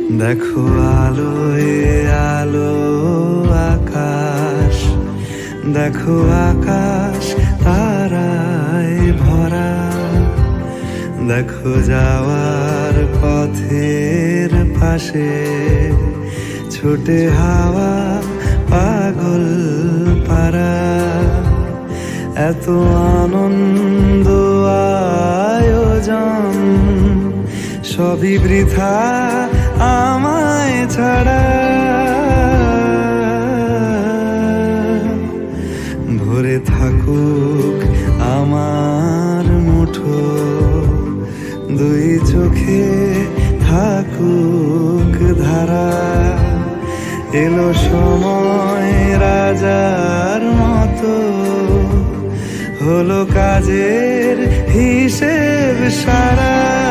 দেখো আলোয় আলো আকাশ, দেখো আকাশ তারায় ভরা, দেখো যাওয়ার পথের পাশে ছোটে হাওয়া পাগল পারা। এত আনন্দ আয়োজন সবই বৃথা আমায় ছাড়া। ভরে থাকুক আমার মুঠো, দুই চোখে থাকুক ধারা। এলো সময় রাজার মতো, হলো কাজের হিসেব সারা।